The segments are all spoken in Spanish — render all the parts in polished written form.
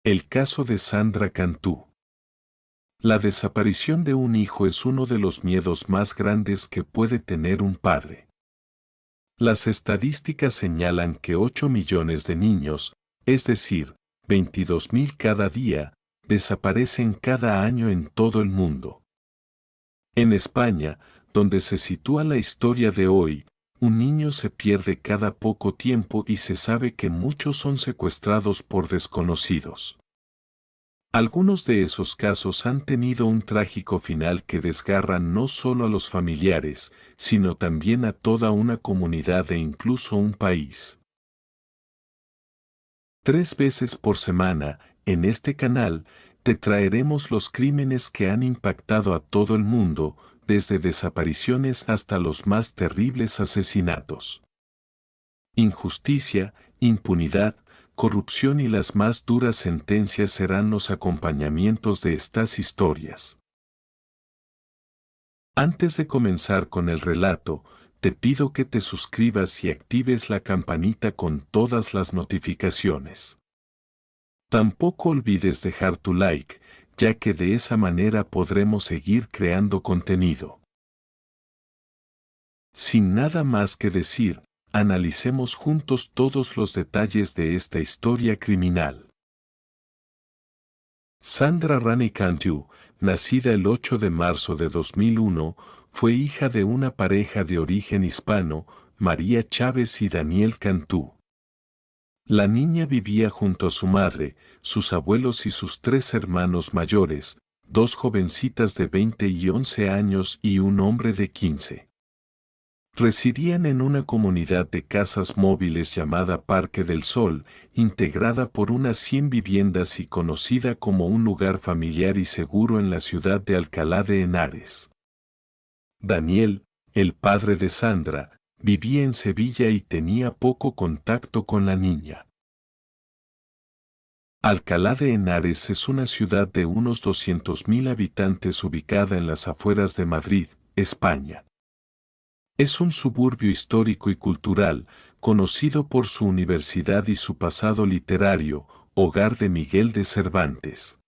El caso de Sandra Cantú. La desaparición de un hijo es uno de los miedos más grandes que puede tener un padre. Las estadísticas señalan que 8 millones de niños, es decir, 22.000 cada día, desaparecen cada año en todo el mundo. En España, donde se sitúa la historia de hoy, un niño se pierde cada poco tiempo y se sabe que muchos son secuestrados por desconocidos. Algunos de esos casos han tenido un trágico final que desgarra no solo a los familiares, sino también a toda una comunidad e incluso un país. 3 veces por semana, en este canal, te traeremos los crímenes que han impactado a todo el mundo, desde desapariciones hasta los más terribles asesinatos. Injusticia, impunidad, corrupción y las más duras sentencias serán los acompañamientos de estas historias. Antes de comenzar con el relato, te pido que te suscribas y actives la campanita con todas las notificaciones. Tampoco olvides dejar tu like, ya que de esa manera podremos seguir creando contenido. Sin nada más que decir, analicemos juntos todos los detalles de esta historia criminal. Sandra Rani Cantú, nacida el 8 de marzo de 2001, fue hija de una pareja de origen hispano, María Chávez y Daniel Cantú. La niña vivía junto a su madre, sus abuelos y sus 3 hermanos mayores, 2 jovencitas de 20 y 11 años y un hombre de 15. Residían en una comunidad de casas móviles llamada Parque del Sol, integrada por unas 100 viviendas y conocida como un lugar familiar y seguro en la ciudad de Alcalá de Henares. Daniel, el padre de Sandra, vivía en Sevilla y tenía poco contacto con la niña. Alcalá de Henares es una ciudad de unos 200.000 habitantes ubicada en las afueras de Madrid, España. Es un suburbio histórico y cultural, conocido por su universidad y su pasado literario, hogar de Miguel de Cervantes.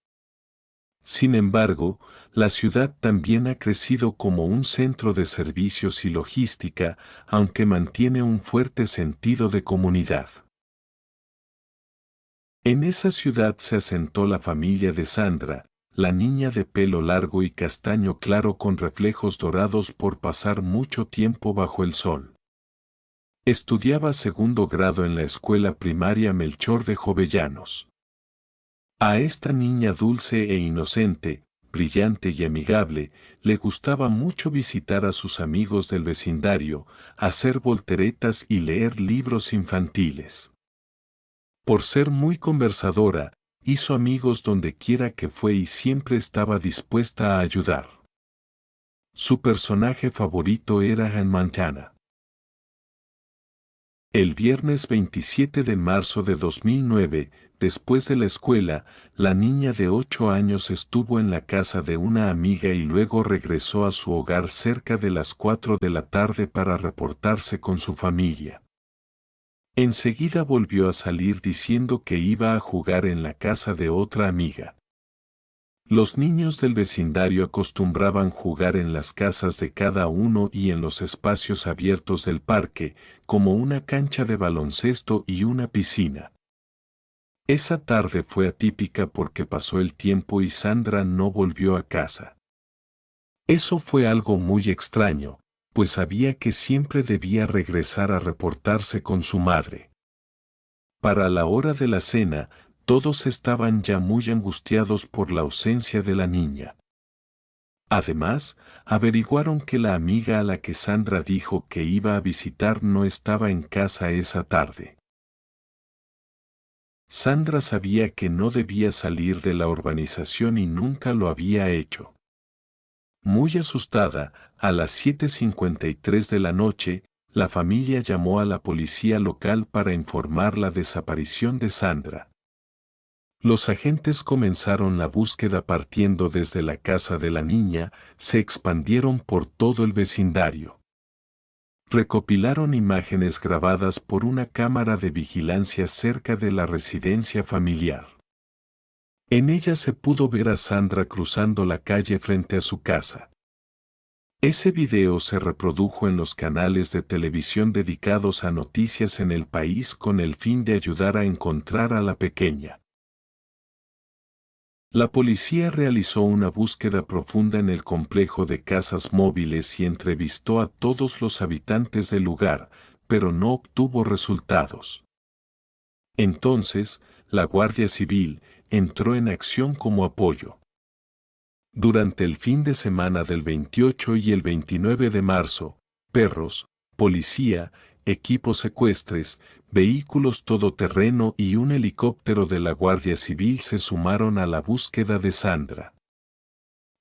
Sin embargo, la ciudad también ha crecido como un centro de servicios y logística, aunque mantiene un fuerte sentido de comunidad. En esa ciudad se asentó la familia de Sandra, la niña de pelo largo y castaño claro con reflejos dorados por pasar mucho tiempo bajo el sol. Estudiaba 2º grado en la escuela primaria Melchor de Jovellanos. A esta niña dulce e inocente, brillante y amigable, le gustaba mucho visitar a sus amigos del vecindario, hacer volteretas y leer libros infantiles. Por ser muy conversadora, hizo amigos donde quiera que fue y siempre estaba dispuesta a ayudar. Su personaje favorito era Hannah Montana. El viernes 27 de marzo de 2009, después de la escuela, la niña de 8 años estuvo en la casa de una amiga y luego regresó a su hogar cerca de las 4 de la tarde para reportarse con su familia. Enseguida volvió a salir diciendo que iba a jugar en la casa de otra amiga. Los niños del vecindario acostumbraban jugar en las casas de cada uno y en los espacios abiertos del parque, como una cancha de baloncesto y una piscina. Esa tarde fue atípica porque pasó el tiempo y Sandra no volvió a casa. Eso fue algo muy extraño, pues sabía que siempre debía regresar a reportarse con su madre. Para la hora de la cena, todos estaban ya muy angustiados por la ausencia de la niña. Además, averiguaron que la amiga a la que Sandra dijo que iba a visitar no estaba en casa esa tarde. Sandra sabía que no debía salir de la urbanización y nunca lo había hecho. Muy asustada, a las 7:53 de la noche, la familia llamó a la policía local para informar la desaparición de Sandra. Los agentes comenzaron la búsqueda partiendo desde la casa de la niña, se expandieron por todo el vecindario. Recopilaron imágenes grabadas por una cámara de vigilancia cerca de la residencia familiar. En ella se pudo ver a Sandra cruzando la calle frente a su casa. Ese video se reprodujo en los canales de televisión dedicados a noticias en el país con el fin de ayudar a encontrar a la pequeña. La policía realizó una búsqueda profunda en el complejo de casas móviles y entrevistó a todos los habitantes del lugar, pero no obtuvo resultados. Entonces, la Guardia Civil entró en acción como apoyo. Durante el fin de semana del 28 y el 29 de marzo, perros, policía, equipos secuestres, vehículos todoterreno y un helicóptero de la Guardia Civil se sumaron a la búsqueda de Sandra.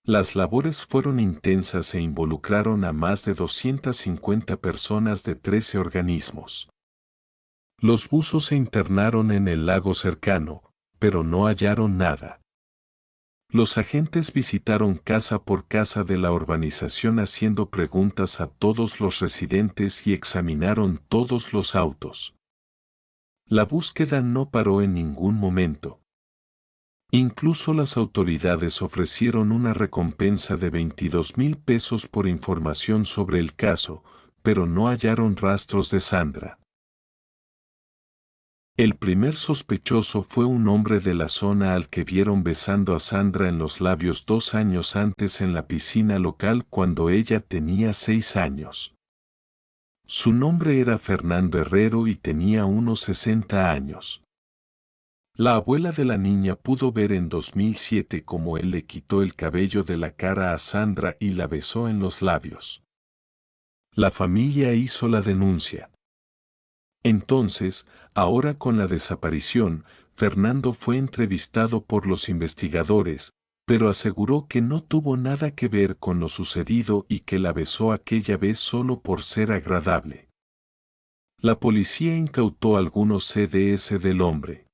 Las labores fueron intensas e involucraron a más de 250 personas de 13 organismos. Los buzos se internaron en el lago cercano, pero no hallaron nada. Los agentes visitaron casa por casa de la urbanización haciendo preguntas a todos los residentes y examinaron todos los autos. La búsqueda no paró en ningún momento. Incluso las autoridades ofrecieron una recompensa de 22,000 pesos por información sobre el caso, pero no hallaron rastros de Sandra. El primer sospechoso fue un hombre de la zona al que vieron besando a Sandra en los labios 2 años antes en la piscina local cuando ella tenía 6 años. Su nombre era Fernando Herrero y tenía unos 60 años. La abuela de la niña pudo ver en 2007 cómo él le quitó el cabello de la cara a Sandra y la besó en los labios. La familia hizo la denuncia. Entonces, ahora con la desaparición, Fernando fue entrevistado por los investigadores, pero aseguró que no tuvo nada que ver con lo sucedido y que la besó aquella vez solo por ser agradable. La policía incautó algunos CDs del hombre.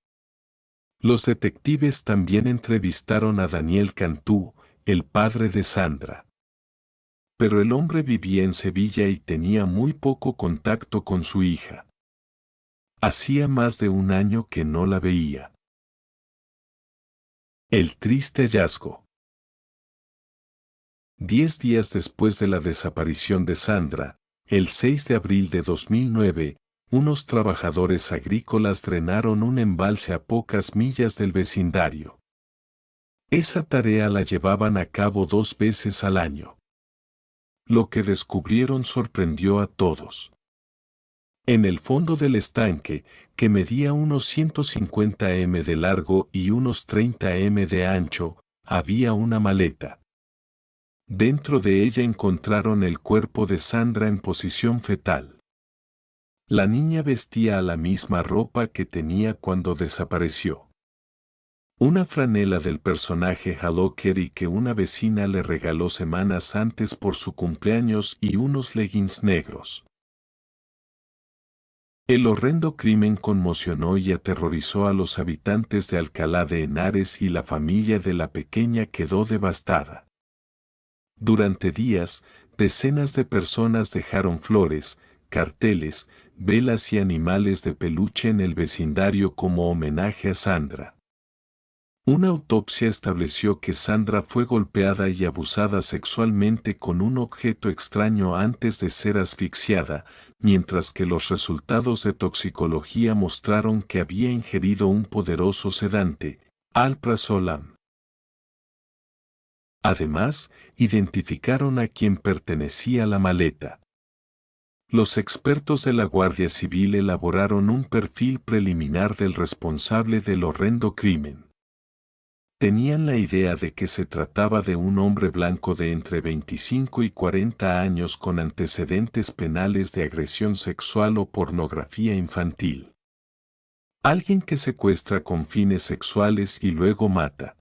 Los detectives también entrevistaron a Daniel Cantú, el padre de Sandra. Pero el hombre vivía en Sevilla y tenía muy poco contacto con su hija. Hacía más de un año que no la veía. El triste hallazgo. 10 días después de la desaparición de Sandra, el 6 de abril de 2009, unos trabajadores agrícolas drenaron un embalse a pocas millas del vecindario. Esa tarea la llevaban a cabo 2 veces al año. Lo que descubrieron sorprendió a todos. En el fondo del estanque, que medía unos 150 m de largo y unos 30 m de ancho, había una maleta. Dentro de ella encontraron el cuerpo de Sandra en posición fetal. La niña vestía la misma ropa que tenía cuando desapareció. Una franela del personaje Hello Kitty que una vecina le regaló semanas antes por su cumpleaños y unos leggings negros. El horrendo crimen conmocionó y aterrorizó a los habitantes de Alcalá de Henares y la familia de la pequeña quedó devastada. Durante días, decenas de personas dejaron flores, carteles, velas y animales de peluche en el vecindario como homenaje a Sandra. Una autopsia estableció que Sandra fue golpeada y abusada sexualmente con un objeto extraño antes de ser asfixiada, mientras que los resultados de toxicología mostraron que había ingerido un poderoso sedante, alprazolam. Además, identificaron a quien pertenecía la maleta. Los expertos de la Guardia Civil elaboraron un perfil preliminar del responsable del horrendo crimen. Tenían la idea de que se trataba de un hombre blanco de entre 25 y 40 años con antecedentes penales de agresión sexual o pornografía infantil. Alguien que secuestra con fines sexuales y luego mata.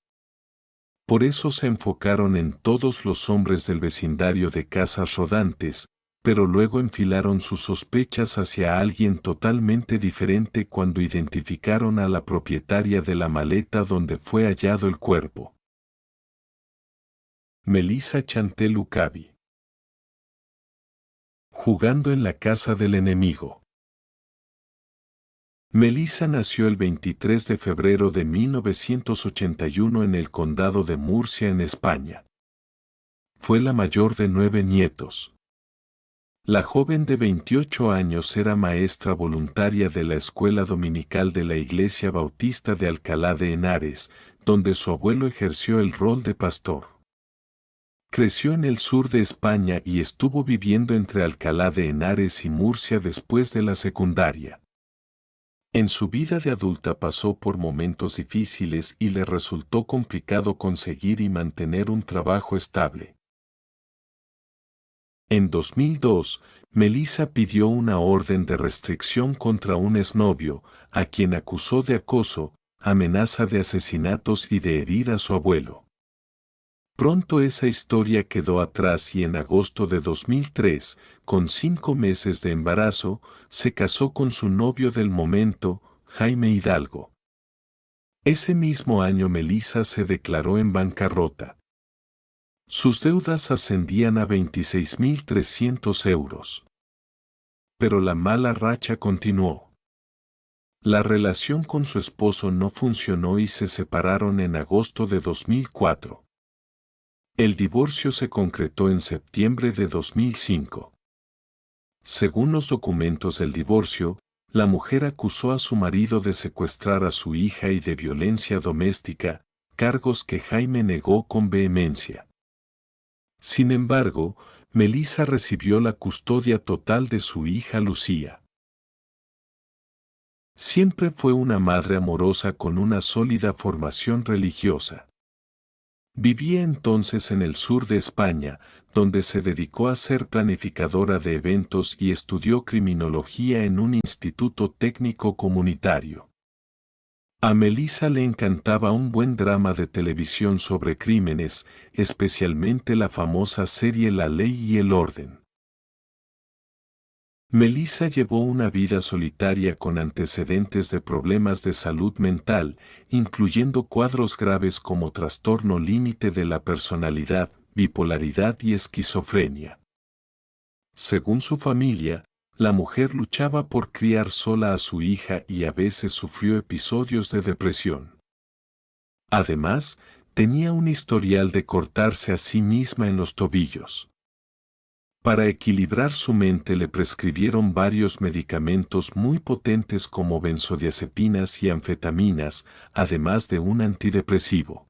Por eso se enfocaron en todos los hombres del vecindario de casas rodantes, pero luego enfilaron sus sospechas hacia alguien totalmente diferente cuando identificaron a la propietaria de la maleta donde fue hallado el cuerpo. Melissa Chantel Ucabi. Jugando en la casa del enemigo. Melissa nació el 23 de febrero de 1981 en el condado de Murcia, en España. Fue la mayor de 9 nietos. La joven de 28 años era maestra voluntaria de la escuela dominical de la Iglesia Bautista de Alcalá de Henares, donde su abuelo ejerció el rol de pastor. Creció en el sur de España y estuvo viviendo entre Alcalá de Henares y Murcia después de la secundaria. En su vida de adulta pasó por momentos difíciles y le resultó complicado conseguir y mantener un trabajo estable. En 2002, Melissa pidió una orden de restricción contra un exnovio, a quien acusó de acoso, amenaza de asesinatos y de herir a su abuelo. Pronto esa historia quedó atrás y en agosto de 2003, con 5 meses de embarazo, se casó con su novio del momento, Jaime Hidalgo. Ese mismo año Melissa se declaró en bancarrota. Sus deudas ascendían a 26.300 euros. Pero la mala racha continuó. La relación con su esposo no funcionó y se separaron en agosto de 2004. El divorcio se concretó en septiembre de 2005. Según los documentos del divorcio, la mujer acusó a su marido de secuestrar a su hija y de violencia doméstica, cargos que Jaime negó con vehemencia. Sin embargo, Melissa recibió la custodia total de su hija Lucía. Siempre fue una madre amorosa con una sólida formación religiosa. Vivía entonces en el sur de España, donde se dedicó a ser planificadora de eventos y estudió criminología en un instituto técnico comunitario. A Melissa le encantaba un buen drama de televisión sobre crímenes, especialmente la famosa serie La Ley y el Orden. Melissa llevó una vida solitaria con antecedentes de problemas de salud mental, incluyendo cuadros graves como trastorno límite de la personalidad, bipolaridad y esquizofrenia. Según su familia, la mujer luchaba por criar sola a su hija y a veces sufrió episodios de depresión. Además, tenía un historial de cortarse a sí misma en los tobillos. Para equilibrar su mente le prescribieron varios medicamentos muy potentes como benzodiazepinas y anfetaminas, además de un antidepresivo.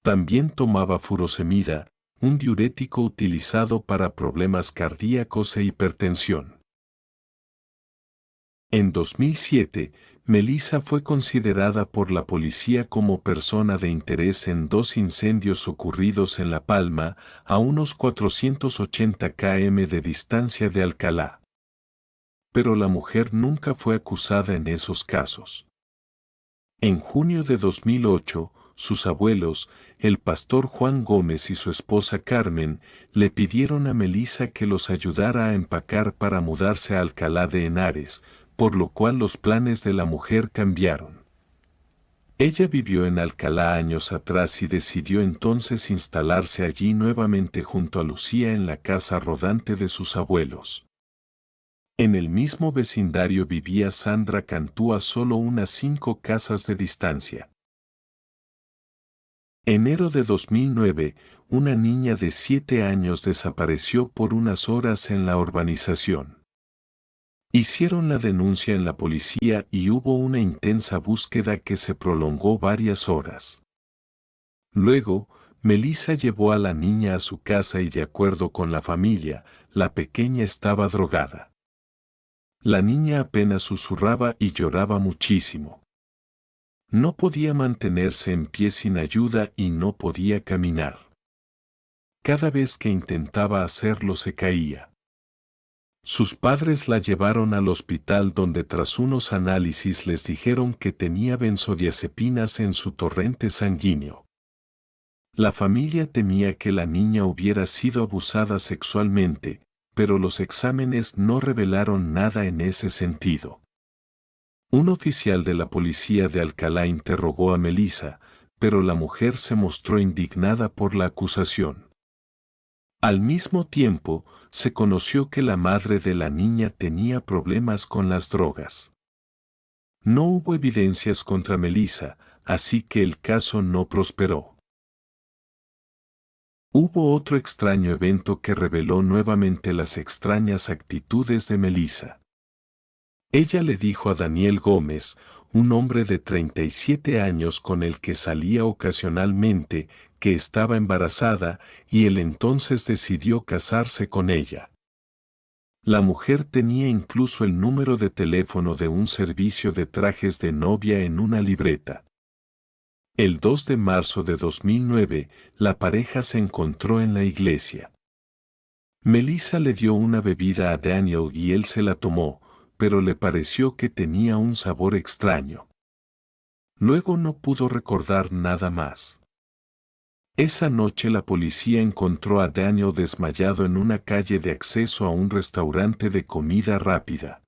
También tomaba furosemida, un diurético utilizado para problemas cardíacos e hipertensión. En 2007, Melissa fue considerada por la policía como persona de interés en 2 incendios ocurridos en La Palma, a unos 480 km de distancia de Alcalá. Pero la mujer nunca fue acusada en esos casos. En junio de 2008, sus abuelos, el pastor Juan Gómez y su esposa Carmen, le pidieron a Melissa que los ayudara a empacar para mudarse a Alcalá de Henares, por lo cual los planes de la mujer cambiaron. Ella vivió en Alcalá años atrás y decidió entonces instalarse allí nuevamente junto a Lucía en la casa rodante de sus abuelos. En el mismo vecindario vivía Sandra Cantú a solo unas 5 casas de distancia. Enero de 2009, una niña de 7 años desapareció por unas horas en la urbanización. Hicieron la denuncia en la policía y hubo una intensa búsqueda que se prolongó varias horas. Luego, Melissa llevó a la niña a su casa y de acuerdo con la familia, la pequeña estaba drogada. La niña apenas susurraba y lloraba muchísimo. No podía mantenerse en pie sin ayuda y no podía caminar. Cada vez que intentaba hacerlo se caía. Sus padres la llevaron al hospital donde tras unos análisis les dijeron que tenía benzodiazepinas en su torrente sanguíneo. La familia temía que la niña hubiera sido abusada sexualmente, pero los exámenes no revelaron nada en ese sentido. Un oficial de la policía de Alcalá interrogó a Melissa, pero la mujer se mostró indignada por la acusación. Al mismo tiempo, se conoció que la madre de la niña tenía problemas con las drogas. No hubo evidencias contra Melissa, así que el caso no prosperó. Hubo otro extraño evento que reveló nuevamente las extrañas actitudes de Melissa. Ella le dijo a Daniel Gómez, un hombre de 37 años con el que salía ocasionalmente, que estaba embarazada y él entonces decidió casarse con ella. La mujer tenía incluso el número de teléfono de un servicio de trajes de novia en una libreta. El 2 de marzo de 2009, la pareja se encontró en la iglesia. Melissa le dio una bebida a Daniel y él se la tomó, pero le pareció que tenía un sabor extraño. Luego no pudo recordar nada más. Esa noche la policía encontró a Daniel desmayado en una calle de acceso a un restaurante de comida rápida.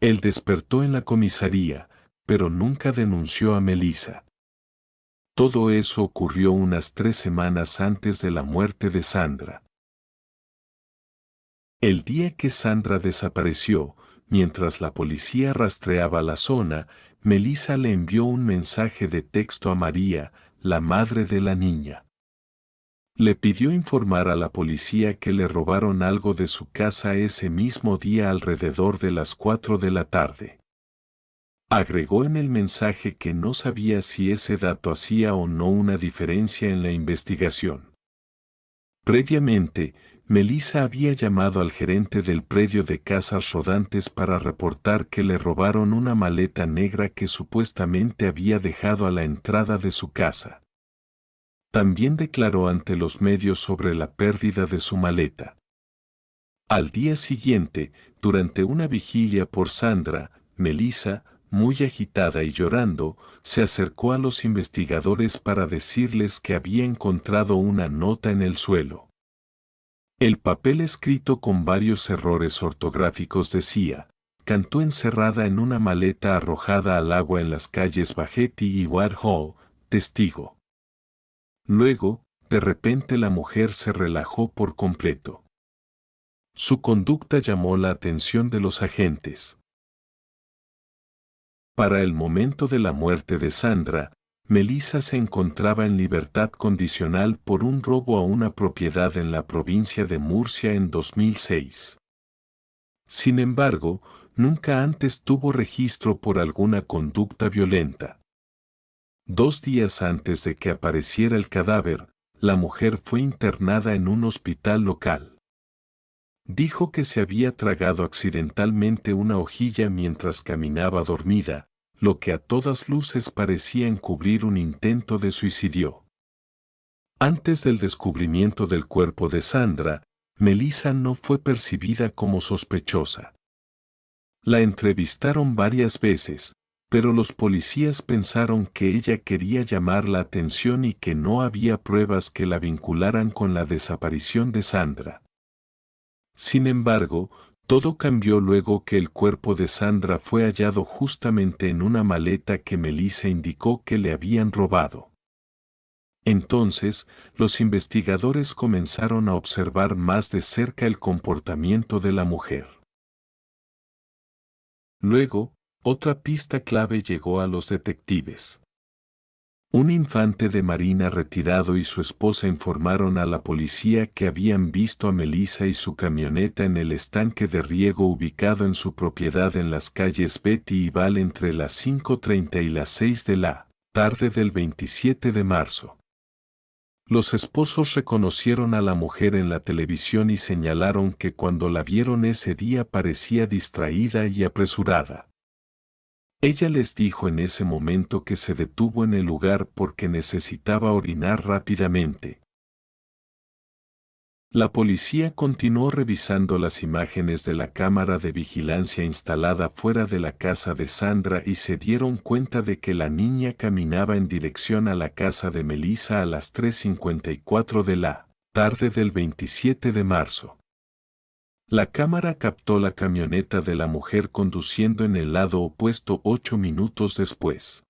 Él despertó en la comisaría, pero nunca denunció a Melissa. Todo eso ocurrió unas 3 semanas antes de la muerte de Sandra. El día que Sandra desapareció, mientras la policía rastreaba la zona, Melissa le envió un mensaje de texto a María, la madre de la niña. Le pidió informar a la policía que le robaron algo de su casa ese mismo día alrededor de las 4 de la tarde. Agregó en el mensaje que no sabía si ese dato hacía o no una diferencia en la investigación. Previamente, Melissa había llamado al gerente del predio de casas rodantes para reportar que le robaron una maleta negra que supuestamente había dejado a la entrada de su casa. También declaró ante los medios sobre la pérdida de su maleta. Al día siguiente, durante una vigilia por Sandra, Melissa, muy agitada y llorando, se acercó a los investigadores para decirles que había encontrado una nota en el suelo. El papel escrito con varios errores ortográficos decía: cantó encerrada en una maleta arrojada al agua en las calles Bajetti y Whitehall, testigo. Luego, de repente la mujer se relajó por completo. Su conducta llamó la atención de los agentes. Para el momento de la muerte de Sandra, Melissa se encontraba en libertad condicional por un robo a una propiedad en la provincia de Murcia en 2006. Sin embargo, nunca antes tuvo registro por alguna conducta violenta. 2 días antes de que apareciera el cadáver, la mujer fue internada en un hospital local. Dijo que se había tragado accidentalmente una hojilla mientras caminaba dormida, lo que a todas luces parecía encubrir un intento de suicidio. Antes del descubrimiento del cuerpo de Sandra, Melissa no fue percibida como sospechosa. La entrevistaron varias veces, pero los policías pensaron que ella quería llamar la atención y que no había pruebas que la vincularan con la desaparición de Sandra. Sin embargo, todo cambió luego que el cuerpo de Sandra fue hallado justamente en una maleta que Melissa indicó que le habían robado. Entonces, los investigadores comenzaron a observar más de cerca el comportamiento de la mujer. Luego, otra pista clave llegó a los detectives. Un infante de marina retirado y su esposa informaron a la policía que habían visto a Melissa y su camioneta en el estanque de riego ubicado en su propiedad en las calles Betty y Val entre las 5:30 y las 6 de la tarde del 27 de marzo. Los esposos reconocieron a la mujer en la televisión y señalaron que cuando la vieron ese día parecía distraída y apresurada. Ella les dijo en ese momento que se detuvo en el lugar porque necesitaba orinar rápidamente. La policía continuó revisando las imágenes de la cámara de vigilancia instalada fuera de la casa de Sandra y se dieron cuenta de que la niña caminaba en dirección a la casa de Melissa a las 3:54 de la tarde del 27 de marzo. La cámara captó la camioneta de la mujer conduciendo en el lado opuesto 8 minutos después.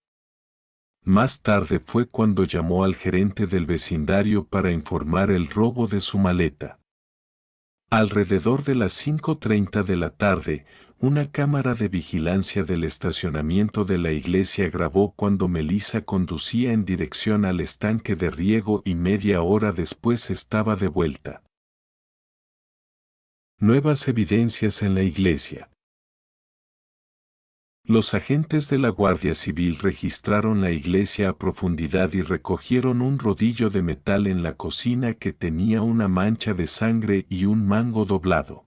Más tarde fue cuando llamó al gerente del vecindario para informar el robo de su maleta. Alrededor de las 5:30 de la tarde, una cámara de vigilancia del estacionamiento de la iglesia grabó cuando Melissa conducía en dirección al estanque de riego y media hora después estaba de vuelta. Nuevas evidencias en la iglesia. Los agentes de la Guardia Civil registraron la iglesia a profundidad y recogieron un rodillo de metal en la cocina que tenía una mancha de sangre y un mango doblado.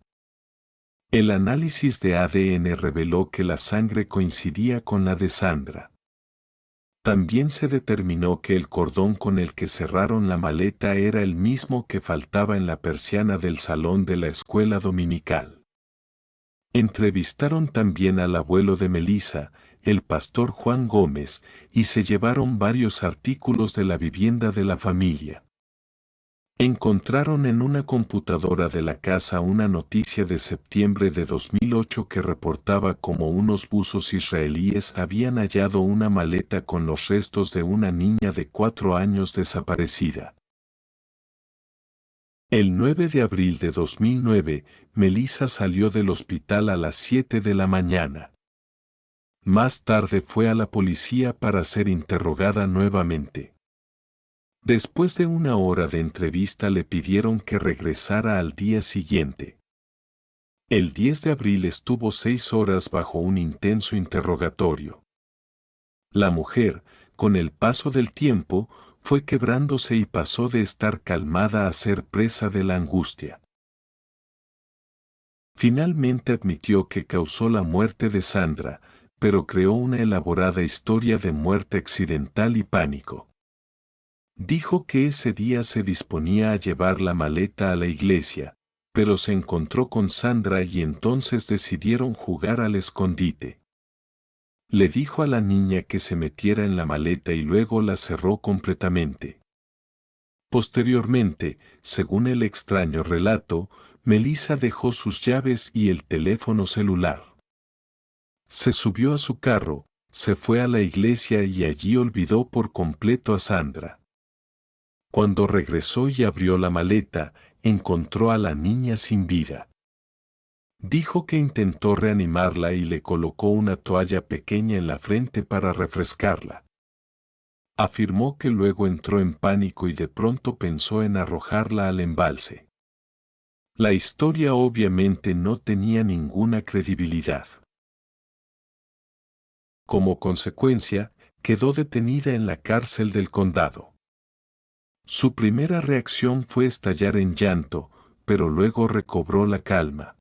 El análisis de ADN reveló que la sangre coincidía con la de Sandra. También se determinó que el cordón con el que cerraron la maleta era el mismo que faltaba en la persiana del salón de la escuela dominical. Entrevistaron también al abuelo de Melissa, el pastor Juan Gómez, y se llevaron varios artículos de la vivienda de la familia. Encontraron en una computadora de la casa una noticia de septiembre de 2008 que reportaba cómo unos buzos israelíes habían hallado una maleta con los restos de una niña de 4 años desaparecida. El 9 de abril de 2009, Melissa salió del hospital a las 7 de la mañana. Más tarde fue a la policía para ser interrogada nuevamente. Después de 1 hora de entrevista le pidieron que regresara al día siguiente. El 10 de abril estuvo 6 horas bajo un intenso interrogatorio. La mujer, con el paso del tiempo, fue quebrándose y pasó de estar calmada a ser presa de la angustia. Finalmente admitió que causó la muerte de Sandra, pero creó una elaborada historia de muerte accidental y pánico. Dijo que ese día se disponía a llevar la maleta a la iglesia, pero se encontró con Sandra y entonces decidieron jugar al escondite. Le dijo a la niña que se metiera en la maleta y luego la cerró completamente. Posteriormente, según el extraño relato, Melissa dejó sus llaves y el teléfono celular. Se subió a su carro, se fue a la iglesia y allí olvidó por completo a Sandra. Cuando regresó y abrió la maleta, encontró a la niña sin vida. Dijo que intentó reanimarla y le colocó una toalla pequeña en la frente para refrescarla. Afirmó que luego entró en pánico y de pronto pensó en arrojarla al embalse. La historia obviamente no tenía ninguna credibilidad. Como consecuencia, quedó detenida en la cárcel del condado. Su primera reacción fue estallar en llanto, pero luego recobró la calma.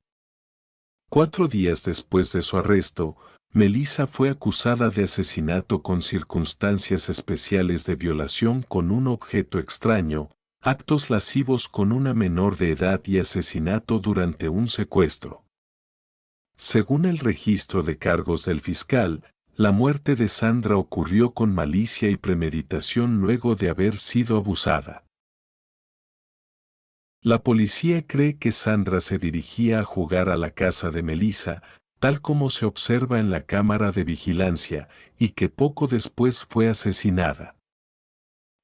4 días después de su arresto, Melissa fue acusada de asesinato con circunstancias especiales de violación con un objeto extraño, actos lascivos con una menor de edad y asesinato durante un secuestro. Según el registro de cargos del fiscal, la muerte de Sandra ocurrió con malicia y premeditación luego de haber sido abusada. La policía cree que Sandra se dirigía a jugar a la casa de Melissa, tal como se observa en la cámara de vigilancia, y que poco después fue asesinada.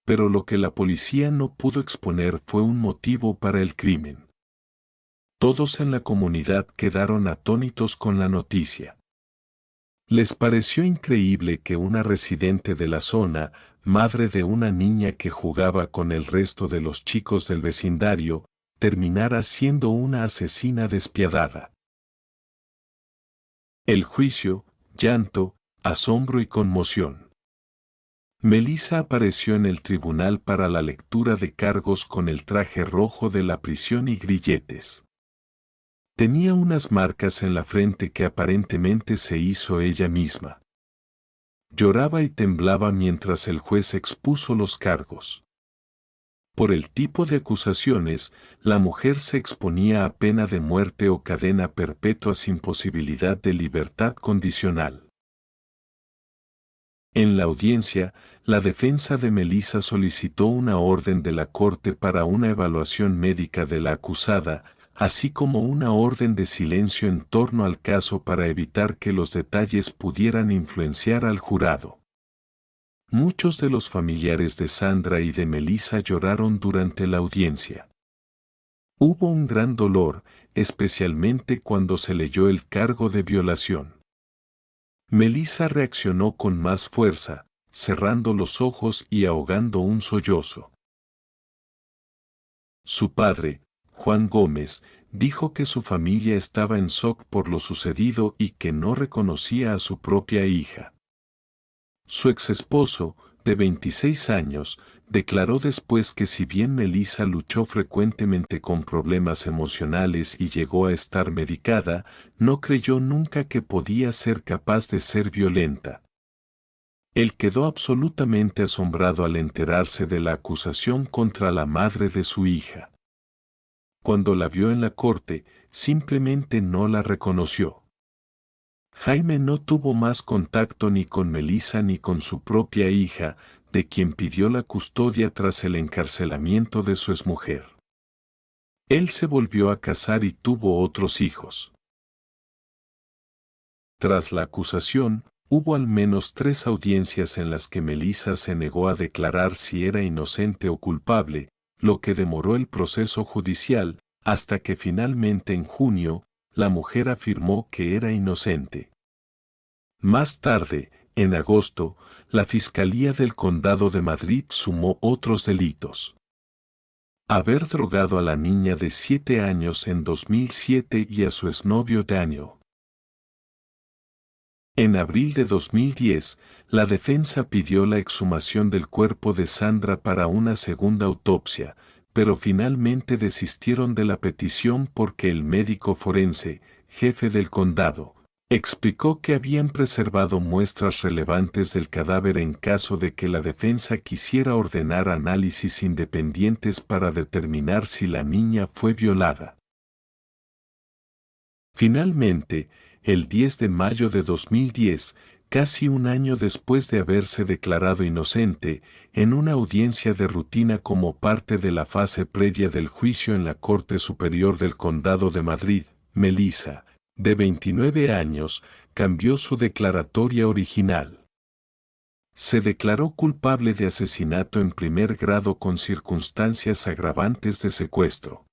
Pero lo que la policía no pudo exponer fue un motivo para el crimen. Todos en la comunidad quedaron atónitos con la noticia. Les pareció increíble que una residente de la zona, madre de una niña que jugaba con el resto de los chicos del vecindario, terminara siendo una asesina despiadada. El juicio, llanto, asombro y conmoción. Melissa apareció en el tribunal para la lectura de cargos con el traje rojo de la prisión y grilletes. Tenía unas marcas en la frente que aparentemente se hizo ella misma. Lloraba y temblaba mientras el juez expuso los cargos. Por el tipo de acusaciones, la mujer se exponía a pena de muerte o cadena perpetua sin posibilidad de libertad condicional. En la audiencia, la defensa de Melissa solicitó una orden de la corte para una evaluación médica de la acusada, así como una orden de silencio en torno al caso para evitar que los detalles pudieran influenciar al jurado. Muchos de los familiares de Sandra y de Melissa lloraron durante la audiencia. Hubo un gran dolor, especialmente cuando se leyó el cargo de violación. Melissa reaccionó con más fuerza, cerrando los ojos y ahogando un sollozo. Su padre, Juan Gómez, dijo que su familia estaba en shock por lo sucedido y que no reconocía a su propia hija. Su exesposo, de 26 años, declaró después que si bien Melissa luchó frecuentemente con problemas emocionales y llegó a estar medicada, no creyó nunca que podía ser capaz de ser violenta. Él quedó absolutamente asombrado al enterarse de la acusación contra la madre de su hija. Cuando la vio en la corte, simplemente no la reconoció. Jaime no tuvo más contacto ni con Melissa ni con su propia hija, de quien pidió la custodia tras el encarcelamiento de su exmujer. Él se volvió a casar y tuvo otros hijos. Tras la acusación, hubo al menos 3 audiencias en las que Melissa se negó a declarar si era inocente o culpable, lo que demoró el proceso judicial, hasta que finalmente en junio, la mujer afirmó que era inocente. Más tarde, en agosto, la Fiscalía del Condado de Madrid sumó otros delitos. Haber drogado a la niña de 7 años en 2007 y a su exnovio Daniel. En abril de 2010, la defensa pidió la exhumación del cuerpo de Sandra para una segunda autopsia, pero finalmente desistieron de la petición porque el médico forense, jefe del condado, explicó que habían preservado muestras relevantes del cadáver en caso de que la defensa quisiera ordenar análisis independientes para determinar si la niña fue violada. Finalmente, el 10 de mayo de 2010, casi un año después de haberse declarado inocente, en una audiencia de rutina como parte de la fase previa del juicio en la Corte Superior del Condado de Madrid, Melissa, de 29 años, cambió su declaratoria original. Se declaró culpable de asesinato en primer grado con circunstancias agravantes de secuestro.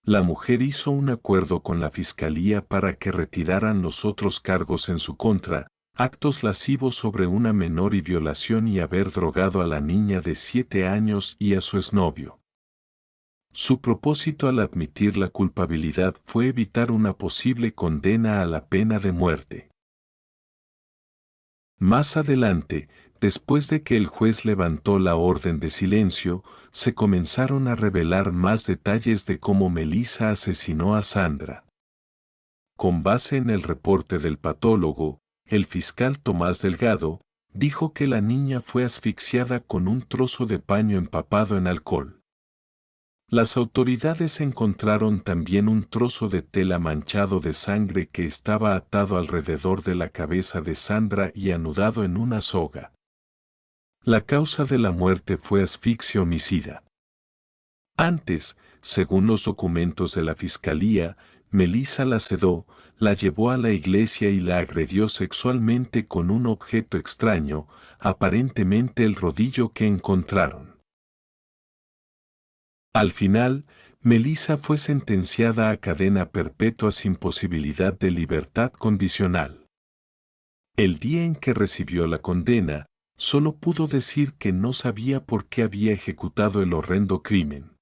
La mujer hizo un acuerdo con la fiscalía para que retiraran los otros cargos en su contra, actos lascivos sobre una menor y violación y haber drogado a la niña de 7 años y a su exnovio. Su propósito al admitir la culpabilidad fue evitar una posible condena a la pena de muerte. Más adelante, después de que el juez levantó la orden de silencio, se comenzaron a revelar más detalles de cómo Melissa asesinó a Sandra. Con base en el reporte del patólogo, el fiscal Tomás Delgado dijo que la niña fue asfixiada con un trozo de paño empapado en alcohol. Las autoridades encontraron también un trozo de tela manchado de sangre que estaba atado alrededor de la cabeza de Sandra y anudado en una soga. La causa de la muerte fue asfixia homicida. Antes, según los documentos de la fiscalía, Melissa la sedó, la llevó a la iglesia y la agredió sexualmente con un objeto extraño, aparentemente el rodillo que encontraron. Al final, Melissa fue sentenciada a cadena perpetua sin posibilidad de libertad condicional. El día en que recibió la condena, solo pudo decir que no sabía por qué había ejecutado el horrendo crimen.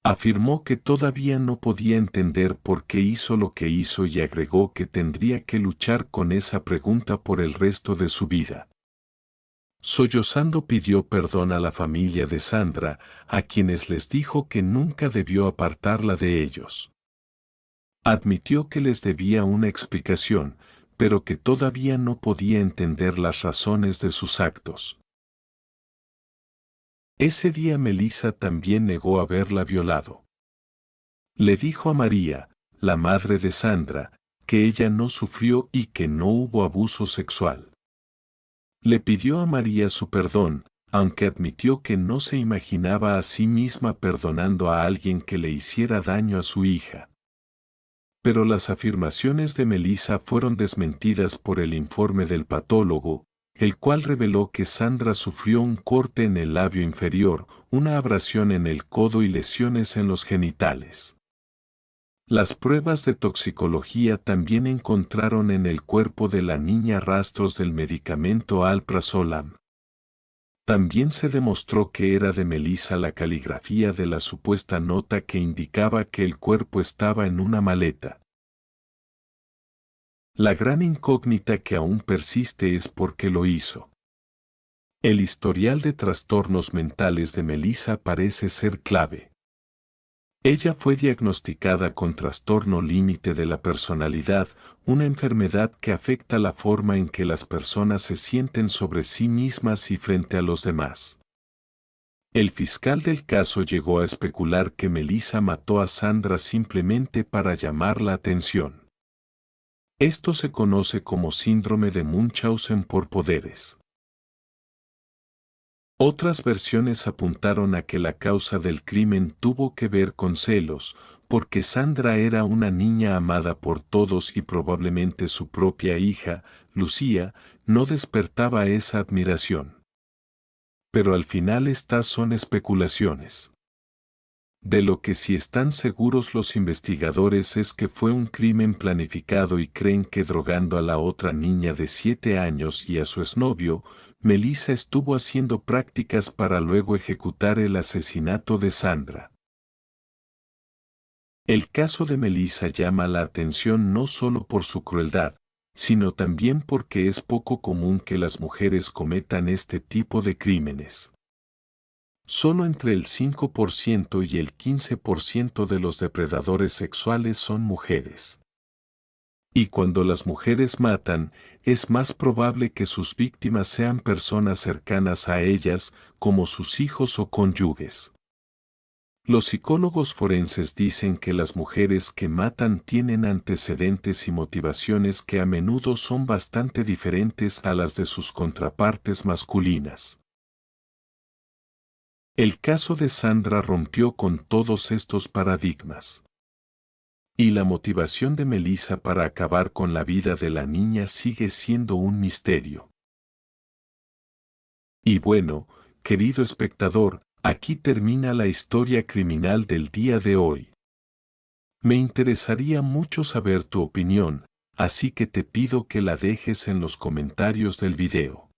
Afirmó que todavía no podía entender por qué hizo lo que hizo y agregó que tendría que luchar con esa pregunta por el resto de su vida. Sollozando pidió perdón a la familia de Sandra, a quienes les dijo que nunca debió apartarla de ellos. Admitió que les debía una explicación, pero que todavía no podía entender las razones de sus actos. Ese día Melissa también negó haberla violado. Le dijo a María, la madre de Sandra, que ella no sufrió y que no hubo abuso sexual. Le pidió a María su perdón, aunque admitió que no se imaginaba a sí misma perdonando a alguien que le hiciera daño a su hija. Pero las afirmaciones de Melissa fueron desmentidas por el informe del patólogo, el cual reveló que Sandra sufrió un corte en el labio inferior, una abrasión en el codo y lesiones en los genitales. Las pruebas de toxicología también encontraron en el cuerpo de la niña rastros del medicamento alprazolam. También se demostró que era de Melissa la caligrafía de la supuesta nota que indicaba que el cuerpo estaba en una maleta. La gran incógnita que aún persiste es por qué lo hizo. El historial de trastornos mentales de Melissa parece ser clave. Ella fue diagnosticada con trastorno límite de la personalidad, una enfermedad que afecta la forma en que las personas se sienten sobre sí mismas y frente a los demás. El fiscal del caso llegó a especular que Melissa mató a Sandra simplemente para llamar la atención. Esto se conoce como síndrome de Munchausen por poderes. Otras versiones apuntaron a que la causa del crimen tuvo que ver con celos, porque Sandra era una niña amada por todos y probablemente su propia hija, Lucía, no despertaba esa admiración. Pero al final estas son especulaciones. De lo que sí están seguros los investigadores es que fue un crimen planificado y creen que drogando a la otra niña de 7 años y a su exnovio, Melissa estuvo haciendo prácticas para luego ejecutar el asesinato de Sandra. El caso de Melissa llama la atención no solo por su crueldad, sino también porque es poco común que las mujeres cometan este tipo de crímenes. Solo entre el 5% y el 15% de los depredadores sexuales son mujeres. Y cuando las mujeres matan, es más probable que sus víctimas sean personas cercanas a ellas, como sus hijos o cónyuges. Los psicólogos forenses dicen que las mujeres que matan tienen antecedentes y motivaciones que a menudo son bastante diferentes a las de sus contrapartes masculinas. El caso de Sandra rompió con todos estos paradigmas. Y la motivación de Melissa para acabar con la vida de la niña sigue siendo un misterio. Y bueno, querido espectador, aquí termina la historia criminal del día de hoy. Me interesaría mucho saber tu opinión, así que te pido que la dejes en los comentarios del video.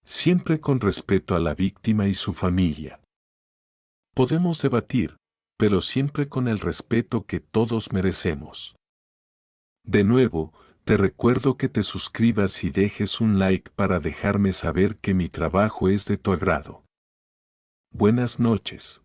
Siempre con respeto a la víctima y su familia. Podemos debatir, pero siempre con el respeto que todos merecemos. De nuevo, te recuerdo que te suscribas y dejes un like para dejarme saber que mi trabajo es de tu agrado. Buenas noches.